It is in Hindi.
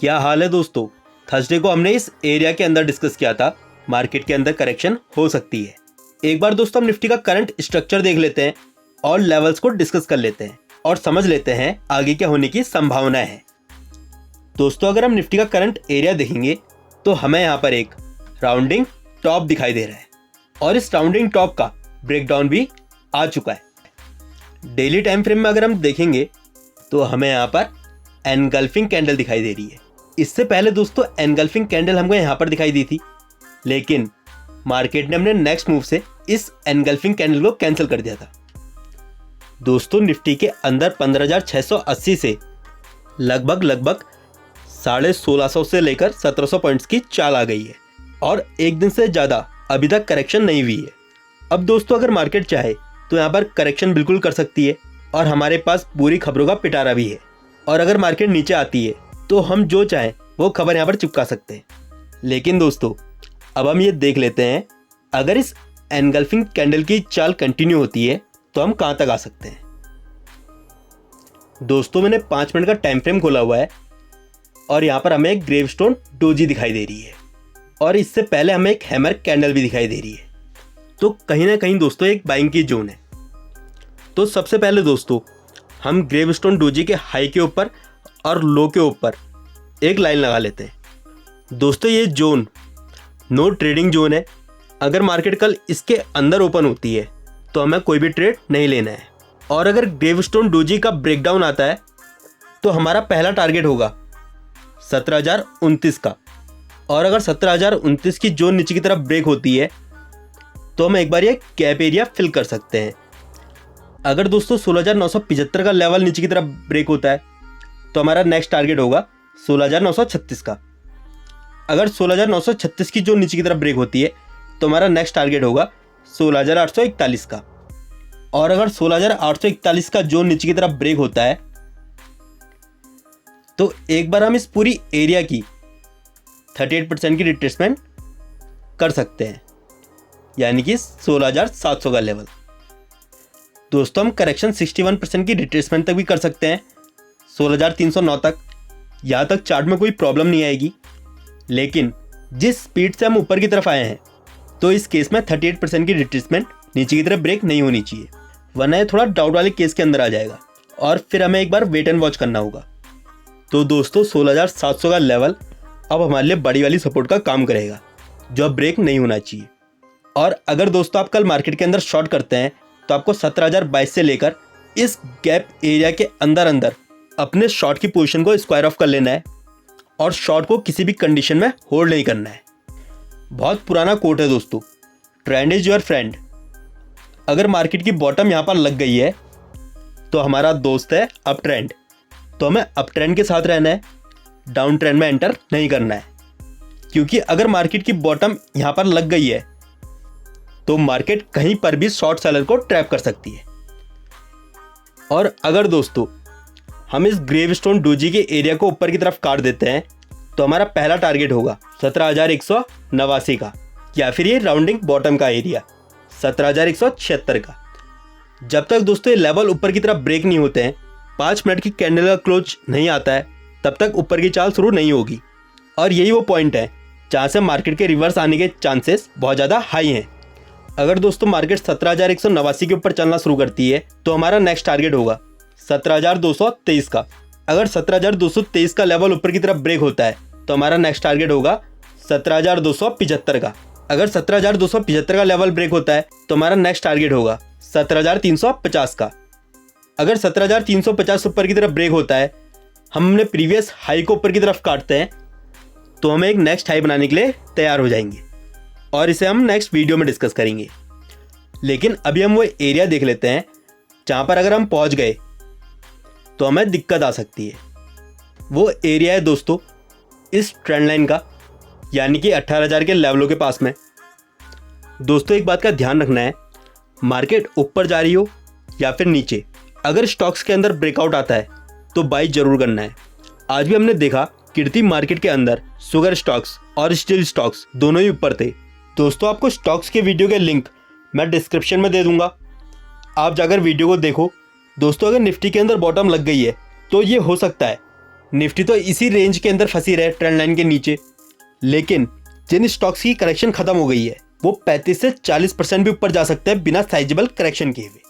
क्या हाल है दोस्तों। थर्सडे को हमने इस एरिया के अंदर डिस्कस किया था मार्केट के अंदर करेक्शन हो सकती है। एक बार दोस्तों हम निफ्टी का करंट स्ट्रक्चर देख लेते हैं और लेवल्स को डिस्कस कर लेते हैं और समझ लेते हैं आगे क्या होने की संभावना है। दोस्तों अगर हम निफ्टी का करंट एरिया देखेंगे तो हमें यहाँ पर एक राउंडिंग टॉप दिखाई दे रहा है और इस राउंडिंग टॉप का ब्रेकडाउन भी आ चुका है। डेली टाइम फ्रेम में अगर हम देखेंगे तो हमें यहाँ पर एनगल्फिंग कैंडल दिखाई दे रही है। इससे पहले दोस्तों एनगल्फिंग कैंडल हमको यहाँ पर दिखाई दी थी, लेकिन मार्केट ने अपने नेक्स्ट मूव से इस एनगल्फिंग कैंडल को कैंसिल कर दिया था। दोस्तों निफ्टी के अंदर 15,680 से लगभग 1650 से लेकर 1700 पॉइंट्स की चाल आ गई है और एक दिन से ज़्यादा अभी तक करेक्शन नहीं हुई है। अब दोस्तों अगर मार्केट चाहे तो यहाँ पर करेक्शन बिल्कुल कर सकती है और हमारे पास पूरी खबरों का पिटारा भी है, और अगर मार्केट नीचे आती है तो हम जो चाहें वो खबर यहाँ पर चिपका सकते हैं। लेकिन दोस्तों अब हम ये देख लेते हैं अगर इस एनगल्फिंग कैंडल की चाल कंटिन्यू होती है तो हम कहाँ तक आ सकते हैं। दोस्तों मैंने 5 मिनट का टाइम फ्रेम खोला हुआ है और यहाँ पर हमें एक ग्रेवस्टोन डोजी दिखाई दे रही है और इससे पहले हमें एक हैमर कैंडल भी दिखाई दे रही है। तो कहीं ना कहीं दोस्तों एक बाइंग की जोन है। तो सबसे पहले दोस्तों हम ग्रेवस्टोन डोजी के हाई के ऊपर और लो के ऊपर एक लाइन लगा लेते हैं। दोस्तों ये जोन नो ट्रेडिंग जोन है। अगर मार्केट कल इसके अंदर ओपन होती है तो हमें कोई भी ट्रेड नहीं लेना है, और अगर ग्रेवस्टोन डोजी का ब्रेकडाउन आता है तो हमारा पहला टारगेट होगा 17,029 का, और अगर 17,029 की जोन नीचे की तरफ ब्रेक होती है तो हम एक बार ये कैप एरिया फिल कर सकते हैं। अगर दोस्तों 16,975 का लेवल नीचे की तरफ ब्रेक होता है तो हमारा नेक्स्ट टारगेट होगा 16,936 का। अगर 16,936 की जोन नीचे की तरफ ब्रेक होती है तो हमारा नेक्स्ट टारगेट होगा 16,841 का, और अगर 16,841 का जोन नीचे की तरफ ब्रेक होता है तो एक बार हम इस पूरी एरिया की 38% की रिट्रेसमेंट कर सकते हैं, यानी कि 16,700 का लेवल। दोस्तों हम करेक्शन 61% की रिट्रेसमेंट तक भी कर सकते हैं 16,309 तक। यहाँ तक चार्ट में कोई प्रॉब्लम नहीं आएगी, लेकिन जिस स्पीड से हम ऊपर की तरफ आए हैं तो इस केस में 38% की रिट्रेसमेंट नीचे की तरफ ब्रेक नहीं होनी चाहिए, वरना ये थोड़ा डाउट वाले केस के अंदर आ जाएगा और फिर हमें एक बार वेट एंड वॉच करना होगा। तो दोस्तों 16,700 का लेवल अब हमारे लिए बड़ी वाली सपोर्ट का काम करेगा, जो अब ब्रेक नहीं होना चाहिए। और अगर दोस्तों आप कल मार्केट के अंदर शॉर्ट करते हैं तो आपको 17,022 से लेकर इस गैप एरिया के अंदर अंदर अपने शॉर्ट की पोजीशन को स्क्वायर ऑफ कर लेना है और शॉर्ट को किसी भी कंडीशन में होल्ड नहीं करना है। बहुत पुराना कोट है दोस्तों, ट्रेंड इज योर फ्रेंड। अगर मार्केट की बॉटम यहाँ पर लग गई है तो हमारा दोस्त है अप ट्रेंड, तो हमें अप ट्रेंड के साथ रहना है, डाउन ट्रेंड में एंटर नहीं करना है। क्योंकि अगर मार्केट की बॉटम यहाँ पर लग गई है तो मार्केट कहीं पर भी शॉर्ट सेलर को ट्रैप कर सकती है। और अगर दोस्तों हम इस ग्रेवस्टोन डोजी के एरिया को ऊपर की तरफ काट देते हैं तो हमारा पहला टारगेट होगा 17,189 का, या फिर ये राउंडिंग बॉटम का एरिया 17,176 का। जब तक दोस्तों ये लेवल ऊपर की तरफ ब्रेक नहीं होते हैं, 5 मिनट की कैंडल का क्लोज नहीं आता है, तब तक ऊपर की चाल शुरू नहीं होगी। और यही वो पॉइंट है जहाँ से मार्केट के रिवर्स आने के चांसेस बहुत ज़्यादा हाई हैं। अगर दोस्तों मार्केट 17,189 के ऊपर चलना शुरू करती है तो हमारा नेक्स्ट टारगेट होगा 17,223 का। अगर 17,223 का लेवल ऊपर की तरफ ब्रेक होता है तो हमारा नेक्स्ट टारगेट होगा 17,275 का। अगर 17,275 का लेवल ब्रेक होता है तो हमारा नेक्स्ट टारगेट होगा 17,350 का। अगर 17,350 ऊपर की तरफ ब्रेक होता है, हम अपने प्रीवियस हाई को ऊपर की तरफ काटते हैं, तो हम एक नेक्स्ट हाई बनाने के लिए तैयार हो जाएंगे और इसे हम नेक्स्ट वीडियो में डिस्कस करेंगे। लेकिन अभी हम वो एरिया देख लेते हैं जहाँ पर अगर हम पहुँच गए तो हमें दिक्कत आ सकती है। वो एरिया है दोस्तों इस ट्रेंड लाइन का, यानी कि 18,000 के लेवलों के पास में। दोस्तों एक बात का ध्यान रखना है, मार्केट ऊपर जा रही हो या फिर नीचे, अगर स्टॉक्स के अंदर ब्रेकआउट आता है तो बाई जरूर करना है। आज भी हमने देखा कीर्ति मार्केट के अंदर शुगर स्टॉक्स और स्टील स्टॉक्स दोनों ही ऊपर थे। दोस्तों आपको स्टॉक्स के वीडियो के लिंक मैं डिस्क्रिप्शन में दे दूंगा, आप जाकर वीडियो को देखो। दोस्तों अगर निफ्टी के अंदर बॉटम लग गई है तो ये हो सकता है निफ्टी तो इसी रेंज के अंदर फंसी रहे ट्रेंड लाइन के नीचे, लेकिन जिन स्टॉक्स की करेक्शन खत्म हो गई है वो 35 से 40% भी ऊपर जा सकते हैं बिना साइजेबल करेक्शन किए हुए।